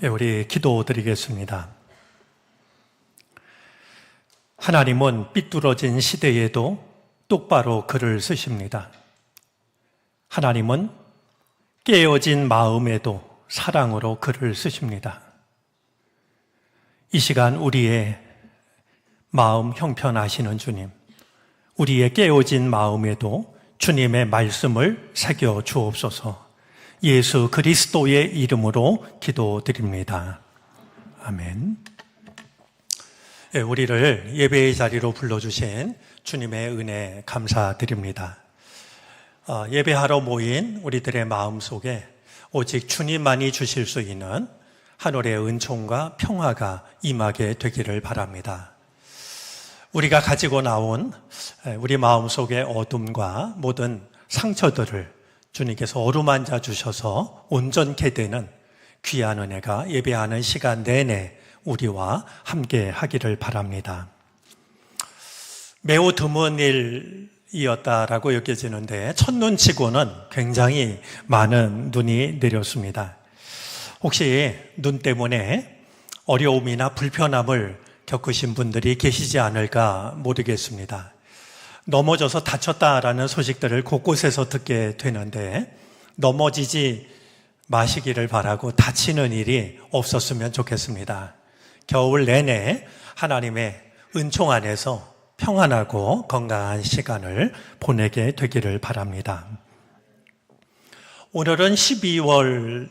우리 기도드리겠습니다. 하나님은 삐뚤어진 시대에도 똑바로 글을 쓰십니다. 하나님은 깨어진 마음에도 사랑으로 글을 쓰십니다. 이 시간 우리의 마음 형편하시는 주님, 우리의 깨어진 마음에도 주님의 말씀을 새겨 주옵소서. 예수 그리스도의 이름으로 기도드립니다. 아멘. 우리를 예배의 자리로 불러주신 주님의 은혜 감사드립니다. 예배하러 모인 우리들의 마음속에 오직 주님만이 주실 수 있는 하늘의 은총과 평화가 임하게 되기를 바랍니다. 우리가 가지고 나온 우리 마음속의 어둠과 모든 상처들을 주님께서 어루만져 주셔서 온전케 되는 귀한 은혜가 예배하는 시간 내내 우리와 함께 하기를 바랍니다. 매우 드문 일이었다라고 여겨지는데 첫눈치고는 굉장히 많은 눈이 내렸습니다. 혹시 눈 때문에 어려움이나 불편함을 겪으신 분들이 계시지 않을까 모르겠습니다. 넘어져서 다쳤다라는 소식들을 곳곳에서 듣게 되는데 넘어지지 마시기를 바라고 다치는 일이 없었으면 좋겠습니다. 겨울 내내 하나님의 은총 안에서 평안하고 건강한 시간을 보내게 되기를 바랍니다. 오늘은 12월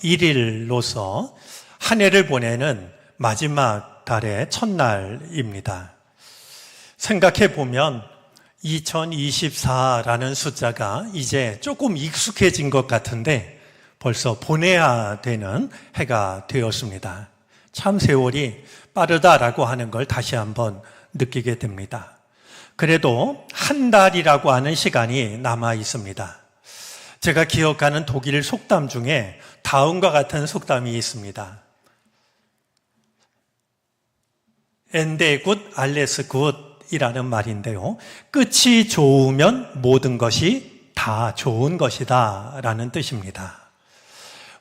1일로서 한 해를 보내는 마지막 달의 첫날입니다. 생각해 보면 2024라는 숫자가 이제 조금 익숙해진 것 같은데 벌써 보내야 되는 해가 되었습니다. 참 세월이 빠르다라고 하는 걸 다시 한번 느끼게 됩니다. 그래도 한 달이라고 하는 시간이 남아 있습니다. 제가 기억하는 독일 속담 중에 다음과 같은 속담이 있습니다. 엔데 굿, 알레스 굿 이라는 말인데요. 끝이 좋으면 모든 것이 다 좋은 것이다 라는 뜻입니다.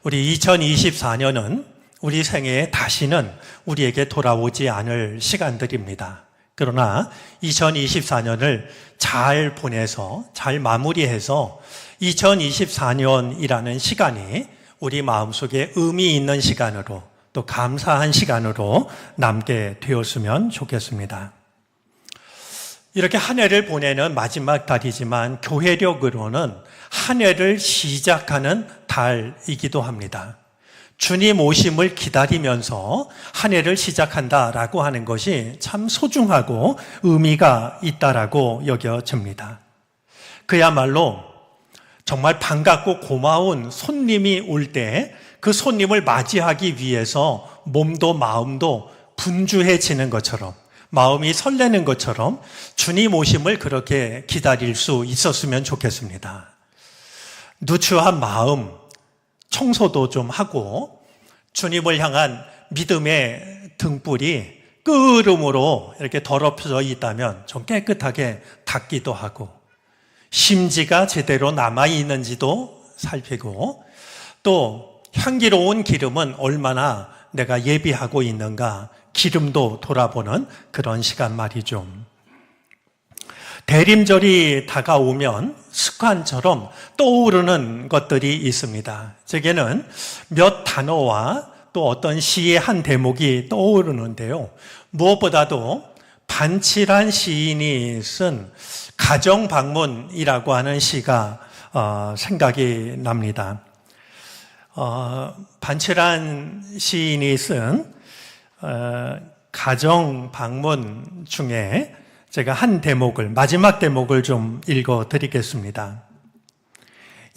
우리 2024년은 우리 생애에 다시는 우리에게 돌아오지 않을 시간들입니다. 그러나 2024년을 잘 보내서 잘 마무리해서 2024년이라는 시간이 우리 마음속에 의미 있는 시간으로 또 감사한 시간으로 남게 되었으면 좋겠습니다. 이렇게 한 해를 보내는 마지막 달이지만 교회력으로는 한 해를 시작하는 달이기도 합니다. 주님 오심을 기다리면서 한 해를 시작한다라고 하는 것이 참 소중하고 의미가 있다라고 여겨집니다. 그야말로 정말 반갑고 고마운 손님이 올 때 그 손님을 맞이하기 위해서 몸도 마음도 분주해지는 것처럼 마음이 설레는 것처럼 주님 오심을 그렇게 기다릴 수 있었으면 좋겠습니다. 누추한 마음, 청소도 좀 하고 주님을 향한 믿음의 등불이 끄름으로 이렇게 더럽혀져 있다면 좀 깨끗하게 닦기도 하고 심지가 제대로 남아있는지도 살피고 또 향기로운 기름은 얼마나 내가 예비하고 있는가 기름도 돌아보는 그런 시간 말이죠. 대림절이 다가오면 습관처럼 떠오르는 것들이 있습니다. 제게는 몇 단어와 또 어떤 시의 한 대목이 떠오르는데요. 무엇보다도 반칠한 시인이 쓴 가정방문이라고 하는 시가 생각이 납니다. 반칠한 시인이 쓴 가정 방문 중에 제가 한 대목을, 마지막 대목을 좀 읽어드리겠습니다.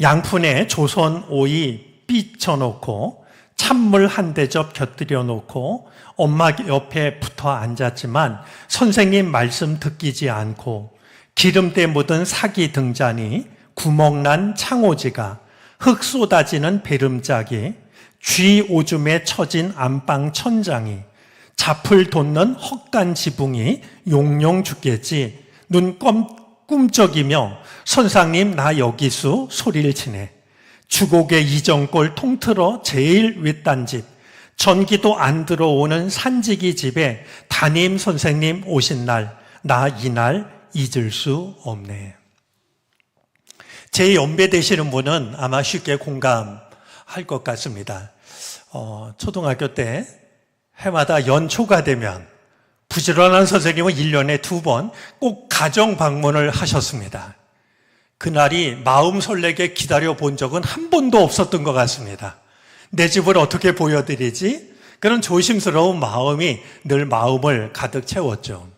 양푼에 조선 오이 삐쳐놓고 찬물 한 대접 곁들여 놓고 엄마 옆에 붙어 앉았지만 선생님 말씀 듣기지 않고 기름때 묻은 사기 등잔이 구멍난 창호지가 흙 쏟아지는 베름짝이 쥐 오줌에 처진 안방 천장이 잡을 돋는 헛간 지붕이 용용 죽겠지 눈 꿈쩍이며 선상님 나 여기수 소리를 치네 주곡의 이정골 통틀어 제일 윗단집 전기도 안 들어오는 산지기 집에 담임 선생님 오신 날, 나 이날 잊을 수 없네. 제 연배 되시는 분은 아마 쉽게 공감할 것 같습니다. 초등학교 때 해마다 연초가 되면 부지런한 선생님은 1년에 2번 꼭 가정 방문을 하셨습니다. 그날이 마음 설레게 기다려 본 적은 한 번도 없었던 것 같습니다. 내 집을 어떻게 보여드리지? 그런 조심스러운 마음이 늘 마음을 가득 채웠죠.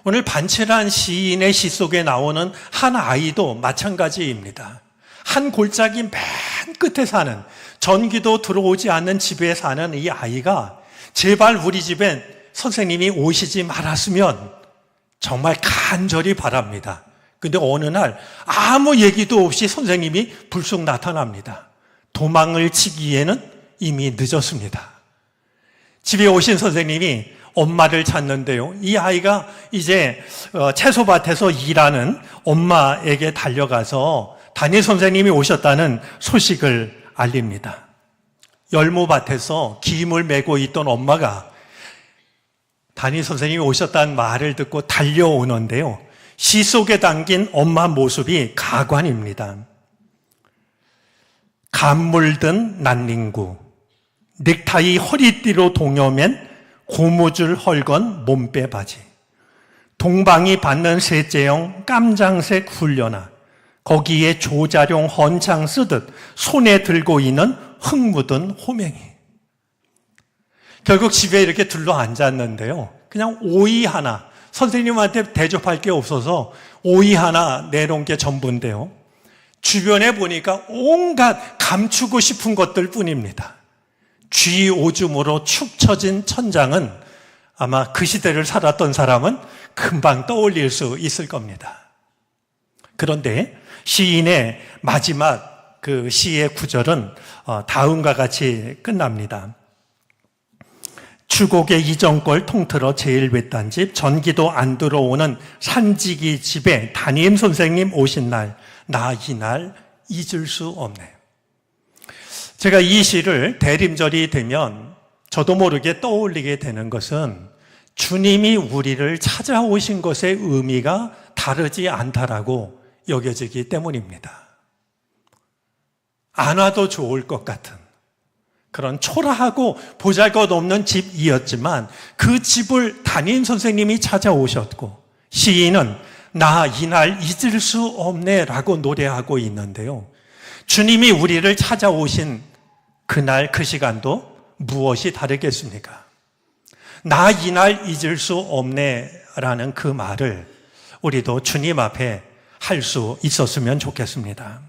오늘 반칠한 시인의 시 속에 나오는 한 아이도 마찬가지입니다. 한 골짜기 맨 끝에 사는, 전기도 들어오지 않는 집에 사는 이 아이가 제발 우리 집엔 선생님이 오시지 말았으면 정말 간절히 바랍니다. 근데 어느 날 아무 얘기도 없이 선생님이 불쑥 나타납니다. 도망을 치기에는 이미 늦었습니다. 집에 오신 선생님이 엄마를 찾는데요. 이 아이가 이제 채소밭에서 일하는 엄마에게 달려가서 담임 선생님이 오셨다는 소식을 알립니다. 열무밭에서 김을 메고 있던 엄마가 담임 선생님이 오셨다는 말을 듣고 달려오는데요. 시 속에 담긴 엄마 모습이 가관입니다. 감물든 난닝구, 넥타이 허리띠로 동여맨 고무줄 헐건 몸빼 바지, 동방이 받는 셋째형 깜장색 훈련화, 거기에 조자룡 헌창 쓰듯 손에 들고 있는 흙 묻은 호맹이. 결국 집에 이렇게 둘러 앉았는데요. 그냥 오이 하나, 선생님한테 대접할 게 없어서 오이 하나 내놓은 게 전부인데요. 주변에 보니까 온갖 감추고 싶은 것들 뿐입니다. 쥐 오줌으로 축 처진 천장은 아마 그 시대를 살았던 사람은 금방 떠올릴 수 있을 겁니다. 그런데 시인의 마지막 그 시의 구절은 다음과 같이 끝납니다. 추곡의 이정골 통틀어 제일 외딴 집, 전기도 안 들어오는 산지기 집에 담임 선생님 오신 날, 나 이날 잊을 수 없네. 제가 이 시를 대림절이 되면 저도 모르게 떠올리게 되는 것은 주님이 우리를 찾아오신 것의 의미가 다르지 않다라고 여겨지기 때문입니다. 안 와도 좋을 것 같은 그런 초라하고 보잘것없는 집이었지만 그 집을 담임 선생님이 찾아오셨고 시인은 나 이날 잊을 수 없네 라고 노래하고 있는데요. 주님이 우리를 찾아오신 그날 그 시간도 무엇이 다르겠습니까? 나 이날 잊을 수 없네 라는 그 말을 우리도 주님 앞에 할 수 있었으면 좋겠습니다.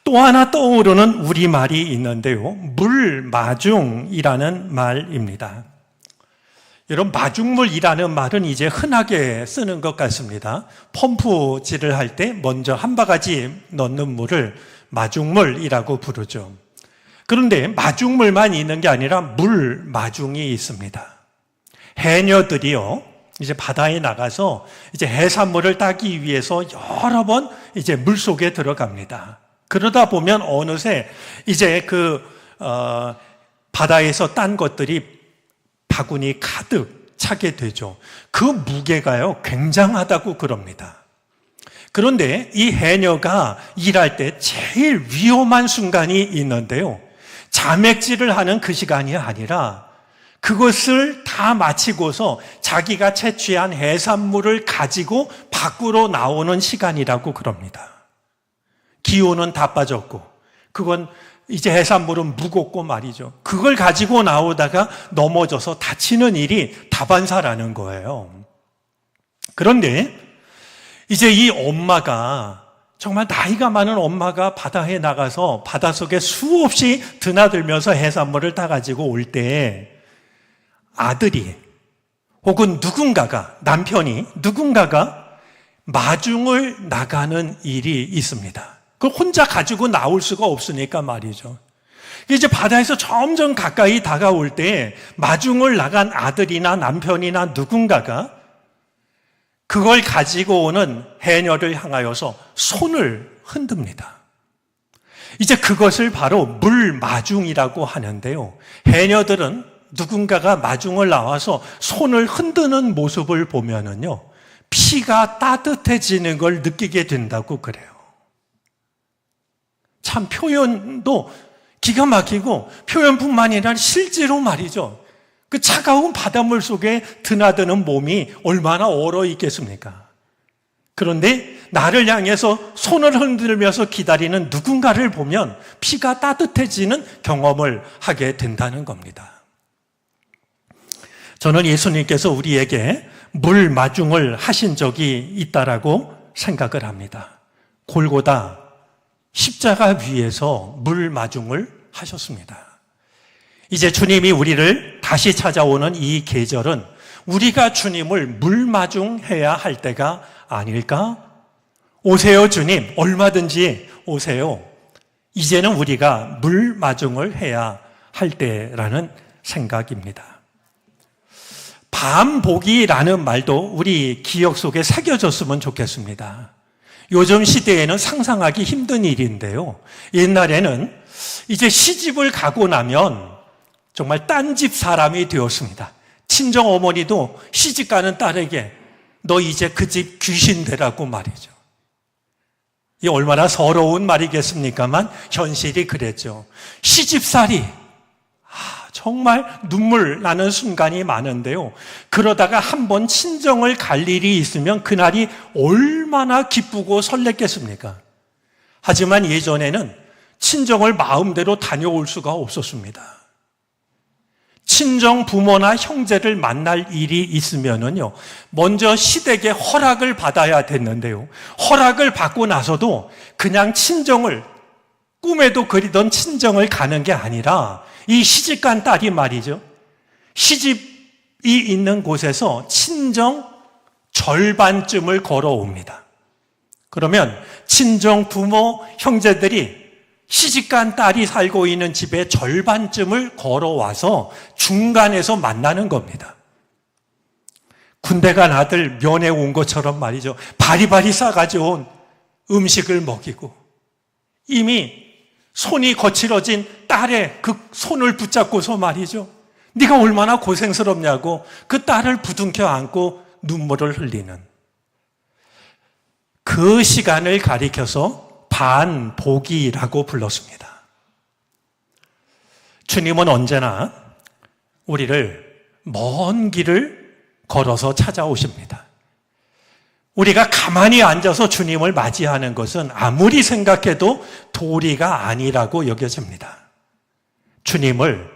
또 하나 떠오르는 우리말이 있는데요. 물마중이라는 말입니다. 여러분, 마중물이라는 말은 이제 흔하게 쓰는 것 같습니다. 펌프질을 할 때 먼저 한 바가지 넣는 물을 마중물이라고 부르죠. 그런데 마중물만 있는 게 아니라 물마중이 있습니다. 해녀들이요, 이제 바다에 나가서 이제 해산물을 따기 위해서 여러 번 이제 물 속에 들어갑니다. 그러다 보면 어느새 이제 바다에서 딴 것들이 바구니 가득 차게 되죠. 그 무게가요, 굉장하다고 그럽니다. 그런데 이 해녀가 일할 때 제일 위험한 순간이 있는데요. 자맥질을 하는 그 시간이 아니라 그것을 다 마치고서 자기가 채취한 해산물을 가지고 밖으로 나오는 시간이라고 그럽니다. 기온은 다 빠졌고 그건 이제 해산물은 무겁고 말이죠. 그걸 가지고 나오다가 넘어져서 다치는 일이 다반사라는 거예요. 그런데 이제 이 엄마가, 정말 나이가 많은 엄마가 바다에 나가서 바닷속에 수없이 드나들면서 해산물을 따가지고 올 때 아들이 혹은 누군가가 마중을 나가는 일이 있습니다. 그걸 혼자 가지고 나올 수가 없으니까 말이죠. 이제 바다에서 점점 가까이 다가올 때 마중을 나간 아들이나 남편이나 누군가가 그걸 가지고 오는 해녀를 향하여서 손을 흔듭니다. 이제 그것을 바로 물마중이라고 하는데요. 해녀들은 누군가가 마중을 나와서 손을 흔드는 모습을 보면은요, 피가 따뜻해지는 걸 느끼게 된다고 그래요. 참 표현도 기가 막히고 표현뿐만 아니라 실제로 말이죠. 그 차가운 바닷물 속에 드나드는 몸이 얼마나 얼어 있겠습니까? 그런데 나를 향해서 손을 흔들면서 기다리는 누군가를 보면 피가 따뜻해지는 경험을 하게 된다는 겁니다. 저는 예수님께서 우리에게 물마중을 하신 적이 있다라고 생각을 합니다. 골고다 십자가 위에서 물마중을 하셨습니다. 이제 주님이 우리를 다시 찾아오는 이 계절은 우리가 주님을 물마중해야 할 때가 아닐까? 오세요, 주님. 얼마든지 오세요. 이제는 우리가 물마중을 해야 할 때라는 생각입니다. 반복이라는 말도 우리 기억 속에 새겨졌으면 좋겠습니다. 요즘 시대에는 상상하기 힘든 일인데요. 옛날에는 이제 시집을 가고 나면 정말 딴집 사람이 되었습니다. 친정 어머니도 시집 가는 딸에게 너 이제 그 집 귀신 되라고 말이죠. 이 얼마나 서러운 말이겠습니까만 현실이 그랬죠. 시집살이 정말 눈물 나는 순간이 많은데요. 그러다가 한번 친정을 갈 일이 있으면 그날이 얼마나 기쁘고 설렜겠습니까? 하지만 예전에는 친정을 마음대로 다녀올 수가 없었습니다. 친정 부모나 형제를 만날 일이 있으면은요, 먼저 시댁의 허락을 받아야 됐는데요. 허락을 받고 나서도 그냥 친정을, 꿈에도 그리던 친정을 가는 게 아니라 이 시집간 딸이 말이죠. 시집이 있는 곳에서 친정 절반쯤을 걸어옵니다. 그러면 친정 부모, 형제들이 시집간 딸이 살고 있는 집의 절반쯤을 걸어와서 중간에서 만나는 겁니다. 군대 간 아들 면회 온 것처럼 말이죠. 바리바리 싸가져온 음식을 먹이고 이미 손이 거칠어진 딸의 그 손을 붙잡고서 말이죠. 네가 얼마나 고생스럽냐고 그 딸을 부둥켜 안고 눈물을 흘리는 그 시간을 가리켜서 반복이라고 불렀습니다. 주님은 언제나 우리를 먼 길을 걸어서 찾아오십니다. 우리가 가만히 앉아서 주님을 맞이하는 것은 아무리 생각해도 도리가 아니라고 여겨집니다. 주님을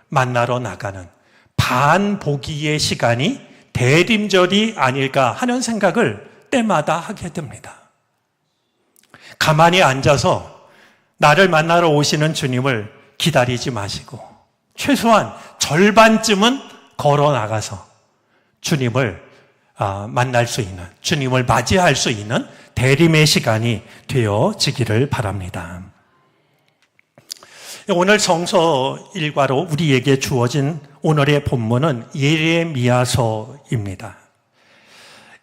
만나러 나가는 반보기의 시간이 대림절이 아닐까 하는 생각을 때마다 하게 됩니다. 가만히 앉아서 나를 만나러 오시는 주님을 기다리지 마시고 최소한 절반쯤은 걸어 나가서 주님을 만날 수 있는, 주님을 맞이할 수 있는 대림의 시간이 되어지기를 바랍니다. 오늘 성서 일과로 우리에게 주어진 오늘의 본문은 예레미야서입니다.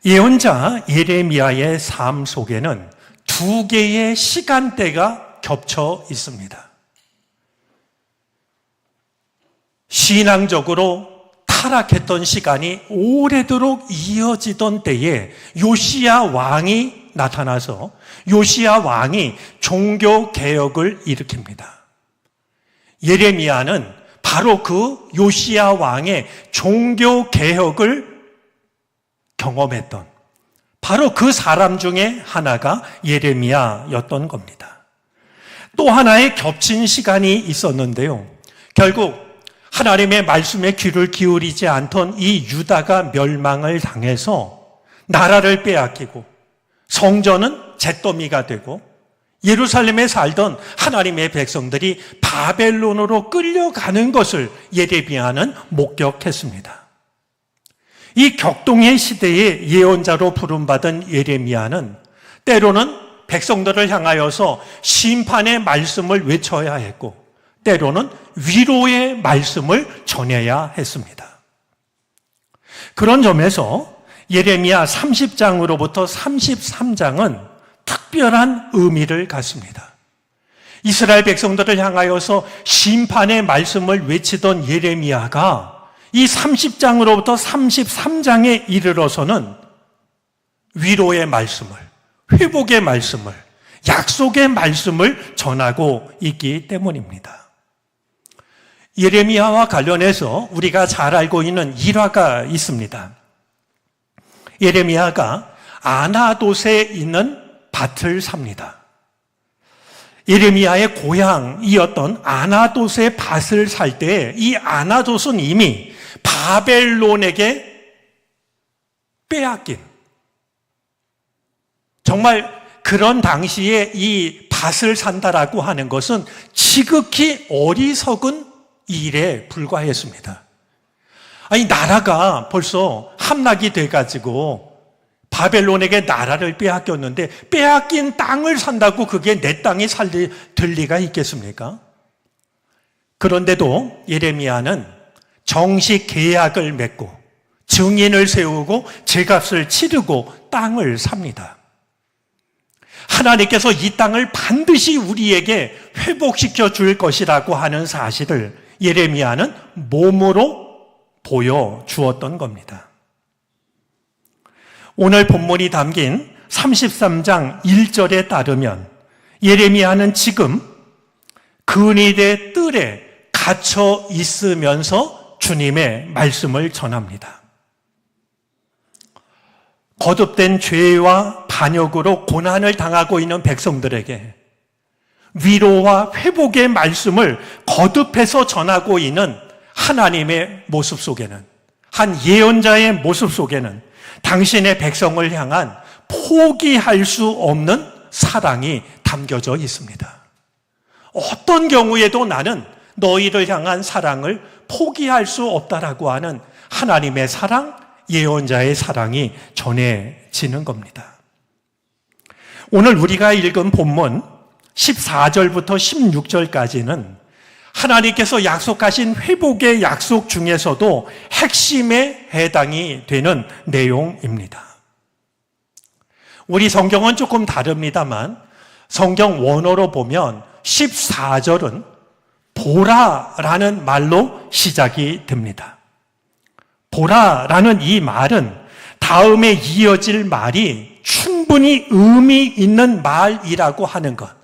예언자 예레미야의 삶 속에는 두 개의 시간대가 겹쳐 있습니다. 신앙적으로 타락했던 시간이 오래도록 이어지던 때에 요시야 왕이 나타나서 요시야 왕이 종교 개혁을 일으킵니다. 예레미야는 바로 그 요시야 왕의 종교 개혁을 경험했던 바로 그 사람 중에 하나가 예레미야였던 겁니다. 또 하나의 겹친 시간이 있었는데요. 결국 하나님의 말씀에 귀를 기울이지 않던 이 유다가 멸망을 당해서 나라를 빼앗기고 성전은 잿더미가 되고 예루살렘에 살던 하나님의 백성들이 바벨론으로 끌려가는 것을 예레미야는 목격했습니다. 이 격동의 시대의 예언자로 부름받은 예레미야는 때로는 백성들을 향하여서 심판의 말씀을 외쳐야 했고 때로는 위로의 말씀을 전해야 했습니다. 그런 점에서 예레미야 30장으로부터 33장은 특별한 의미를 갖습니다. 이스라엘 백성들을 향하여서 심판의 말씀을 외치던 예레미야가 이 30장으로부터 33장에 이르러서는 위로의 말씀을, 회복의 말씀을, 약속의 말씀을 전하고 있기 때문입니다. 예레미야와 관련해서 우리가 잘 알고 있는 일화가 있습니다. 예레미야가 아나돗에 있는 밭을 삽니다. 예레미야의 고향이었던 아나돗의 밭을 살 때 이 아나돗은 이미 바벨론에게 빼앗긴, 정말 그런 당시에 이 밭을 산다라고 하는 것은 지극히 어리석은 일에 불과했습니다. 아니, 나라가 벌써 함락이 돼가지고 바벨론에게 나라를 빼앗겼는데 빼앗긴 땅을 산다고 그게 내 땅이 될 리가 있겠습니까? 그런데도 예레미야는 정식 계약을 맺고 증인을 세우고 제값을 치르고 땅을 삽니다. 하나님께서 이 땅을 반드시 우리에게 회복시켜 줄 것이라고 하는 사실을 예레미야는 몸으로 보여주었던 겁니다. 오늘 본문이 담긴 33장 1절에 따르면 예레미야는 지금 근위대 뜰에 갇혀 있으면서 주님의 말씀을 전합니다. 거듭된 죄와 반역으로 고난을 당하고 있는 백성들에게 위로와 회복의 말씀을 거듭해서 전하고 있는 하나님의 모습 속에는, 한 예언자의 모습 속에는 당신의 백성을 향한 포기할 수 없는 사랑이 담겨져 있습니다. 어떤 경우에도 나는 너희를 향한 사랑을 포기할 수 없다라고 하는 하나님의 사랑, 예언자의 사랑이 전해지는 겁니다. 오늘 우리가 읽은 본문 14절부터 16절까지는 하나님께서 약속하신 회복의 약속 중에서도 핵심에 해당이 되는 내용입니다. 우리 성경은 조금 다릅니다만 성경 원어로 보면 14절은 보라라는 말로 시작이 됩니다. 보라라는 이 말은 다음에 이어질 말이 충분히 의미 있는 말이라고 하는 것.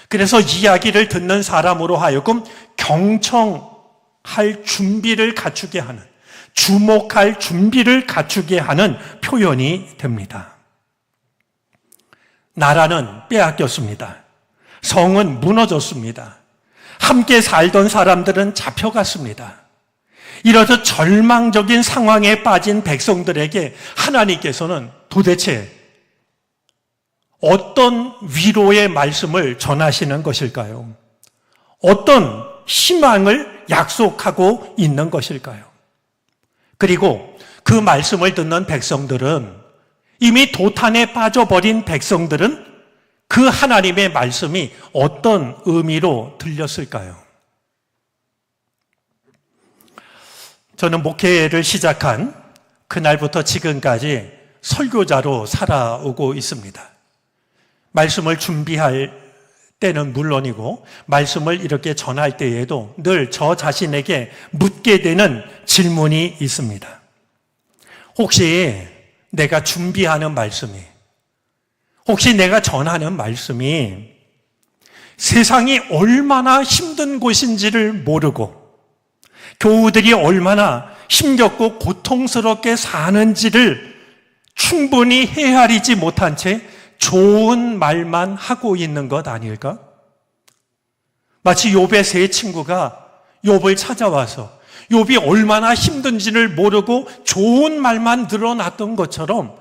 그래서 이야기를 듣는 사람으로 하여금 경청할 준비를 갖추게 하는, 주목할 준비를 갖추게 하는 표현이 됩니다. 나라는 빼앗겼습니다. 성은 무너졌습니다. 함께 살던 사람들은 잡혀갔습니다. 이렇듯 절망적인 상황에 빠진 백성들에게 하나님께서는 도대체 어떤 위로의 말씀을 전하시는 것일까요? 어떤 희망을 약속하고 있는 것일까요? 그리고 그 말씀을 듣는 백성들은, 이미 도탄에 빠져버린 백성들은 그 하나님의 말씀이 어떤 의미로 들렸을까요? 저는 목회를 시작한 그날부터 지금까지 설교자로 살아오고 있습니다. 말씀을 준비할 때는 물론이고 말씀을 이렇게 전할 때에도 늘 저 자신에게 묻게 되는 질문이 있습니다. 혹시 내가 준비하는 말씀이, 혹시 내가 전하는 말씀이 세상이 얼마나 힘든 곳인지를 모르고 교우들이 얼마나 힘겹고 고통스럽게 사는지를 충분히 헤아리지 못한 채 좋은 말만 하고 있는 것 아닐까? 마치 욥의 세 친구가 욥을 찾아와서 욥이 얼마나 힘든지를 모르고 좋은 말만 늘어놨던 것처럼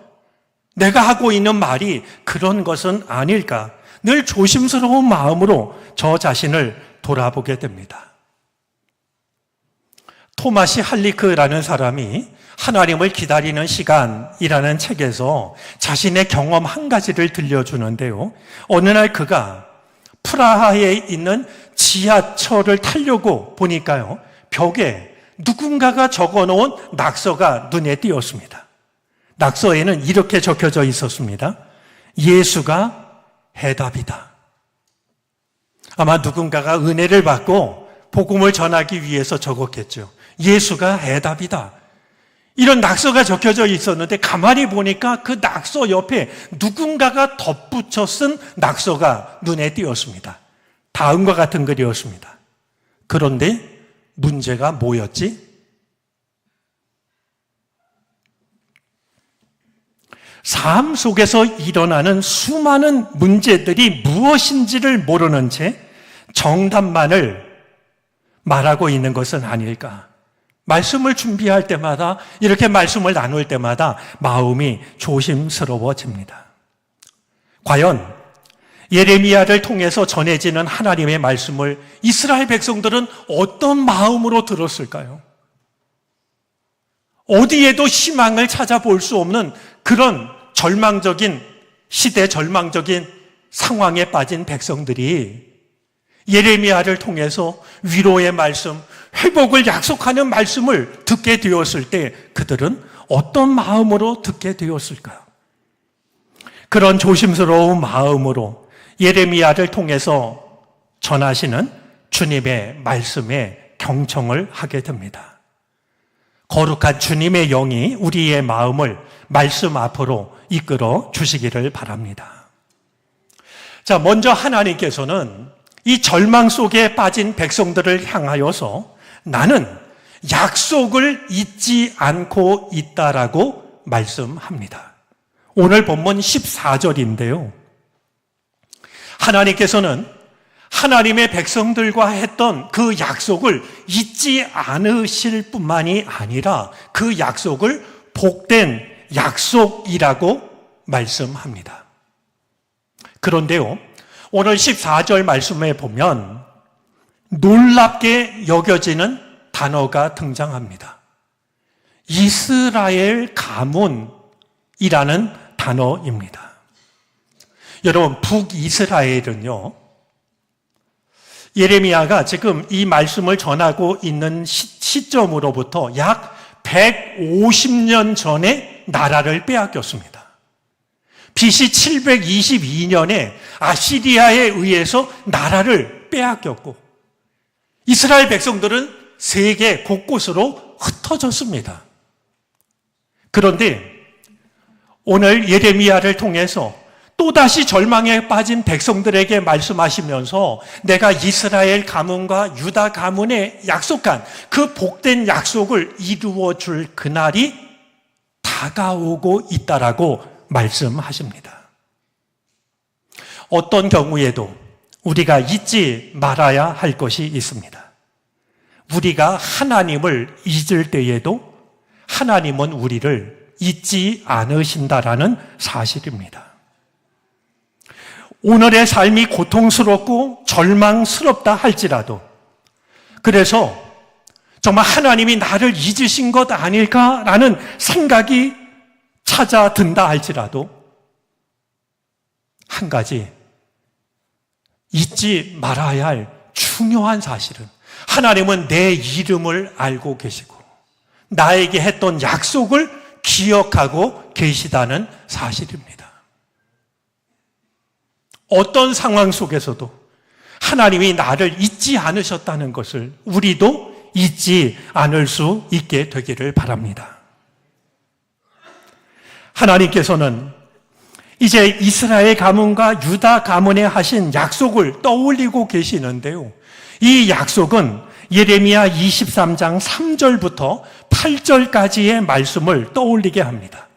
내가 하고 있는 말이 그런 것은 아닐까? 늘 조심스러운 마음으로 저 자신을 돌아보게 됩니다. 토마시 할리크라는 사람이 하나님을 기다리는 시간이라는 책에서 자신의 경험 한 가지를 들려주는데요. 어느 날 그가 프라하에 있는 지하철을 타려고 보니까요, 벽에 누군가가 적어놓은 낙서가 눈에 띄었습니다. 낙서에는 이렇게 적혀져 있었습니다. 예수가 해답이다. 아마 누군가가 은혜를 받고 복음을 전하기 위해서 적었겠죠. 예수가 해답이다. 이런 낙서가 적혀져 있었는데 가만히 보니까 그 낙서 옆에 누군가가 덧붙여 쓴 낙서가 눈에 띄었습니다. 다음과 같은 글이었습니다. 그런데 문제가 뭐였지? 삶 속에서 일어나는 수많은 문제들이 무엇인지를 모르는 채 정답만을 말하고 있는 것은 아닐까. 말씀을 준비할 때마다, 이렇게 말씀을 나눌 때마다 마음이 조심스러워집니다. 과연 예레미야를 통해서 전해지는 하나님의 말씀을 이스라엘 백성들은 어떤 마음으로 들었을까요? 어디에도 희망을 찾아볼 수 없는 그런 절망적인 시대, 절망적인 상황에 빠진 백성들이 예레미야를 통해서 위로의 말씀, 회복을 약속하는 말씀을 듣게 되었을 때 그들은 어떤 마음으로 듣게 되었을까요? 그런 조심스러운 마음으로 예레미야를 통해서 전하시는 주님의 말씀에 경청을 하게 됩니다. 거룩한 주님의 영이 우리의 마음을 말씀 앞으로 이끌어 주시기를 바랍니다. 자, 먼저 하나님께서는 이 절망 속에 빠진 백성들을 향하여서 나는 약속을 잊지 않고 있다라고 말씀합니다. 오늘 본문 14절인데요. 하나님께서는 하나님의 백성들과 했던 그 약속을 잊지 않으실 뿐만이 아니라 그 약속을 복된 약속이라고 말씀합니다. 그런데요, 오늘 14절 말씀에 보면 놀랍게 여겨지는 단어가 등장합니다. 이스라엘 가문이라는 단어입니다. 여러분, 북이스라엘은요, 예레미야가 지금 이 말씀을 전하고 있는 시점으로부터 약 150년 전에 나라를 빼앗겼습니다. BC 722년에 아시리아에 의해서 나라를 빼앗겼고 이스라엘 백성들은 세계 곳곳으로 흩어졌습니다. 그런데 오늘 예레미야를 통해서 또다시 절망에 빠진 백성들에게 말씀하시면서 내가 이스라엘 가문과 유다 가문에 약속한 그 복된 약속을 이루어 줄 그날이 다가오고 있다라고 말씀하십니다. 어떤 경우에도 우리가 잊지 말아야 할 것이 있습니다. 우리가 하나님을 잊을 때에도 하나님은 우리를 잊지 않으신다라는 사실입니다. 오늘의 삶이 고통스럽고 절망스럽다 할지라도, 그래서 정말 하나님이 나를 잊으신 것 아닐까라는 생각이 찾아든다 할지라도 한 가지 잊지 말아야 할 중요한 사실은 하나님은 내 이름을 알고 계시고 나에게 했던 약속을 기억하고 계시다는 사실입니다. 어떤 상황 속에서도 하나님이 나를 잊지 않으셨다는 것을 우리도 잊지 않을 수 있게 되기를 바랍니다. 하나님께서는 이제 이스라엘 가문과 유다 가문에 하신 약속을 떠올리고 계시는데요. 이 약속은 예레미야 23장 3절부터 8절까지의 말씀을 떠올리게 합니다.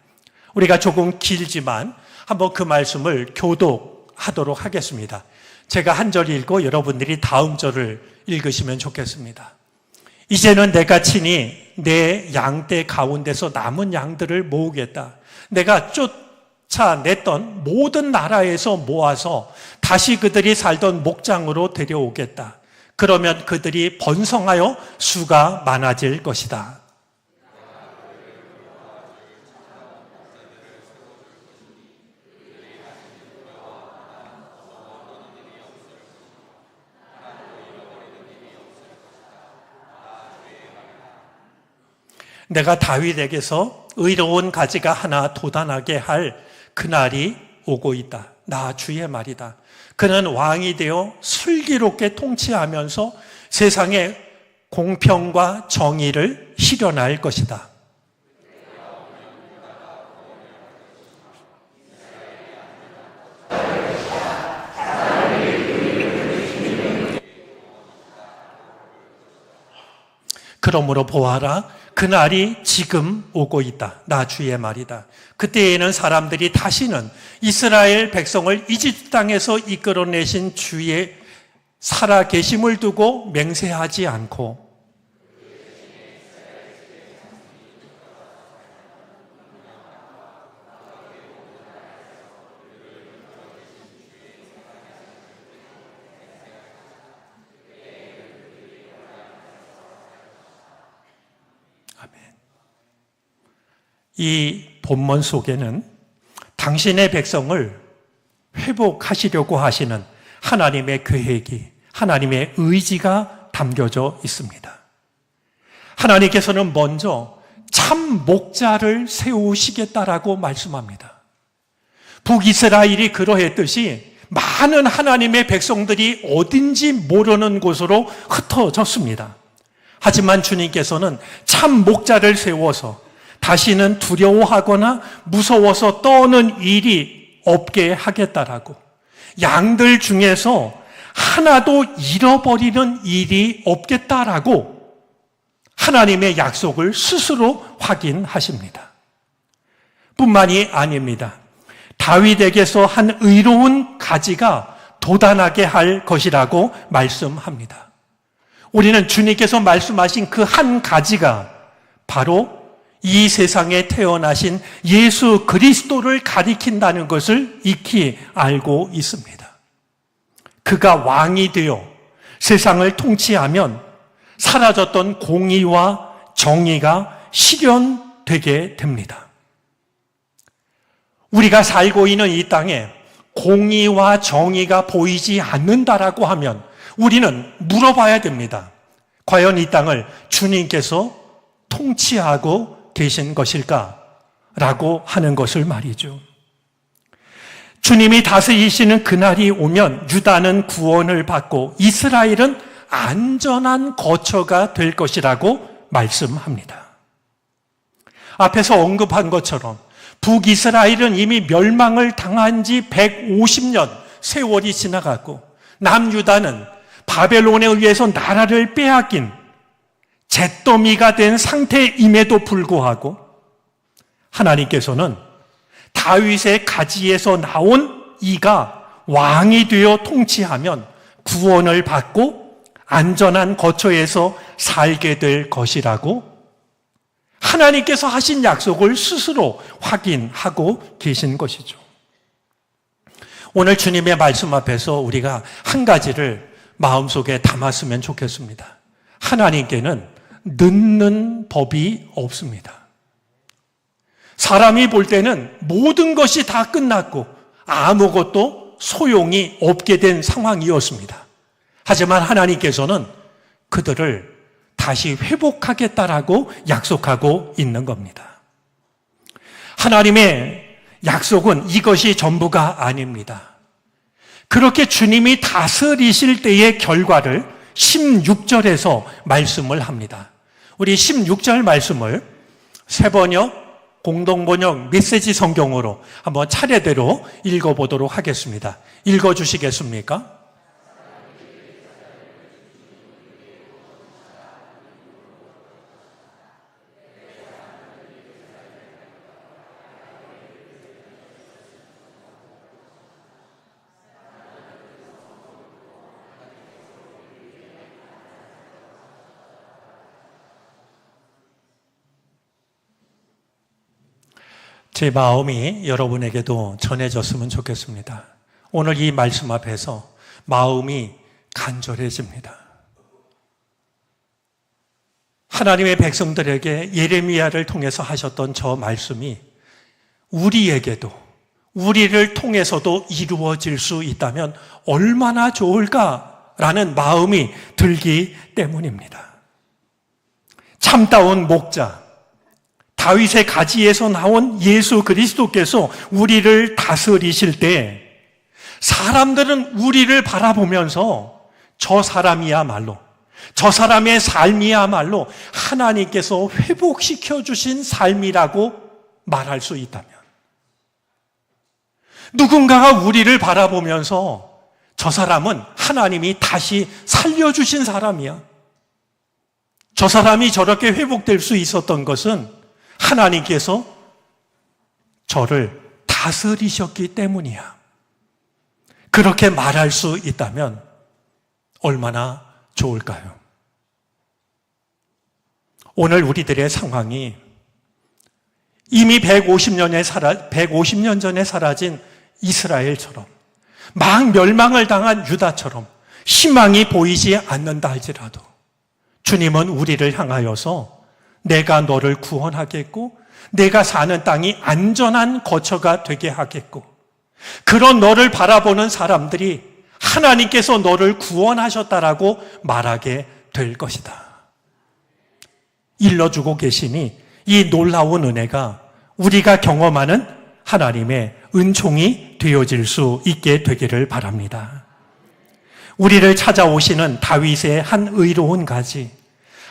우리가 조금 길지만 한번 그 말씀을 교독하도록 하겠습니다. 제가 한 절 읽고 여러분들이 다음 절을 읽으시면 좋겠습니다. 이제는 내가 친히 내 양떼 가운데서 남은 양들을 모으겠다. 내가 쫓아냈던 모든 나라에서 모아서 다시 그들이 살던 목장으로 데려오겠다. 그러면 그들이 번성하여 수가 많아질 것이다. 내가 다윗에게서 의로운 가지가 하나 돋아나게 할 그날이 오고 있다. 나 주의 말이다. 그는 왕이 되어 슬기롭게 통치하면서 세상에 공평과 정의를 실현할 것이다. 그러므로 보아라, 그날이 지금 오고 있다. 나 주의 말이다. 그때에는 사람들이 다시는 이스라엘 백성을 이집트 땅에서 이끌어내신 주의 살아계심을 두고 맹세하지 않고 이 본문 속에는 당신의 백성을 회복하시려고 하시는 하나님의 계획이, 하나님의 의지가 담겨져 있습니다. 하나님께서는 먼저 참 목자를 세우시겠다라고 말씀합니다. 북이스라엘이 그러했듯이 많은 하나님의 백성들이 어딘지 모르는 곳으로 흩어졌습니다. 하지만 주님께서는 참 목자를 세워서 다시는 두려워하거나 무서워서 떠는 일이 없게 하겠다라고, 양들 중에서 하나도 잃어버리는 일이 없겠다라고 하나님의 약속을 스스로 확인하십니다. 뿐만이 아닙니다. 다윗에게서 한 의로운 가지가 돋아나게 할 것이라고 말씀합니다. 우리는 주님께서 말씀하신 그 한 가지가 바로 이 세상에 태어나신 예수 그리스도를 가리킨다는 것을 익히 알고 있습니다. 그가 왕이 되어 세상을 통치하면 사라졌던 공의와 정의가 실현되게 됩니다. 우리가 살고 있는 이 땅에 공의와 정의가 보이지 않는다라고 하면 우리는 물어봐야 됩니다. 과연 이 땅을 주님께서 통치하고 계신 것일까라고 하는 것을 말이죠. 주님이 다스리시는 그날이 오면 유다는 구원을 받고 이스라엘은 안전한 거처가 될 것이라고 말씀합니다. 앞에서 언급한 것처럼 북이스라엘은 이미 멸망을 당한 지 150년 세월이 지나갔고 남유다는 바벨론에 의해서 나라를 빼앗긴 잿더미가 된 상태임에도 불구하고 하나님께서는 다윗의 가지에서 나온 이가 왕이 되어 통치하면 구원을 받고 안전한 거처에서 살게 될 것이라고 하나님께서 하신 약속을 스스로 확인하고 계신 것이죠. 오늘 주님의 말씀 앞에서 우리가 한 가지를 마음속에 담았으면 좋겠습니다. 하나님께는 늦는 법이 없습니다. 사람이 볼 때는 모든 것이 다 끝났고 아무것도 소용이 없게 된 상황이었습니다. 하지만 하나님께서는 그들을 다시 회복하겠다라고 약속하고 있는 겁니다. 하나님의 약속은 이것이 전부가 아닙니다. 그렇게 주님이 다스리실 때의 결과를 16절에서 말씀을 합니다. 우리 16절 말씀을 새번역, 공동번역, 메시지 성경으로 한번 차례대로 읽어보도록 하겠습니다. 읽어주시겠습니까? 제 마음이 여러분에게도 전해졌으면 좋겠습니다. 오늘 이 말씀 앞에서 마음이 간절해집니다. 하나님의 백성들에게 예레미야를 통해서 하셨던 저 말씀이 우리에게도, 우리를 통해서도 이루어질 수 있다면 얼마나 좋을까라는 마음이 들기 때문입니다. 참다운 목자, 다윗의 가지에서 나온 예수 그리스도께서 우리를 다스리실 때 사람들은 우리를 바라보면서 저 사람이야말로, 저 사람의 삶이야말로 하나님께서 회복시켜 주신 삶이라고 말할 수 있다면, 누군가가 우리를 바라보면서 저 사람은 하나님이 다시 살려주신 사람이야, 저 사람이 저렇게 회복될 수 있었던 것은 하나님께서 저를 다스리셨기 때문이야, 그렇게 말할 수 있다면 얼마나 좋을까요? 오늘 우리들의 상황이 이미 150년 전에 사라진 이스라엘처럼, 막 멸망을 당한 유다처럼 희망이 보이지 않는다 할지라도 주님은 우리를 향하여서 내가 너를 구원하겠고 내가 사는 땅이 안전한 거처가 되게 하겠고, 그런 너를 바라보는 사람들이 하나님께서 너를 구원하셨다라고 말하게 될 것이다. 일러주고 계시니 이 놀라운 은혜가 우리가 경험하는 하나님의 은총이 되어질 수 있게 되기를 바랍니다. 우리를 찾아오시는 다윗의 한 의로운 가지,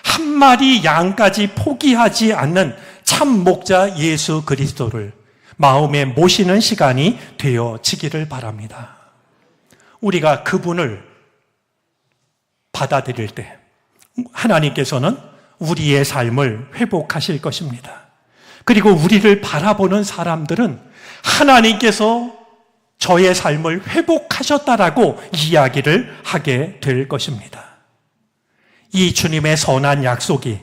한 마리 양까지 포기하지 않는 참 목자 예수 그리스도를 마음에 모시는 시간이 되어지기를 바랍니다. 우리가 그분을 받아들일 때 하나님께서는 우리의 삶을 회복하실 것입니다. 그리고 우리를 바라보는 사람들은 하나님께서 저의 삶을 회복하셨다라고 이야기를 하게 될 것입니다. 이 주님의 선한 약속이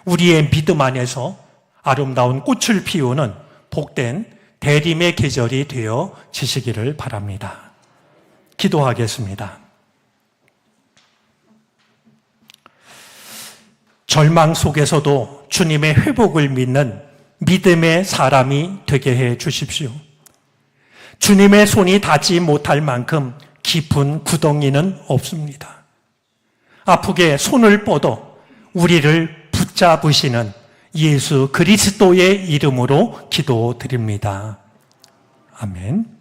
우리의 믿음 안에서 아름다운 꽃을 피우는 복된 대림의 계절이 되어지시기를 바랍니다. 기도하겠습니다. 절망 속에서도 주님의 회복을 믿는 믿음의 사람이 되게 해 주십시오. 주님의 손이 닿지 못할 만큼 깊은 구덩이는 없습니다. 아프게 손을 뻗어 우리를 붙잡으시는 예수 그리스도의 이름으로 기도드립니다. 아멘.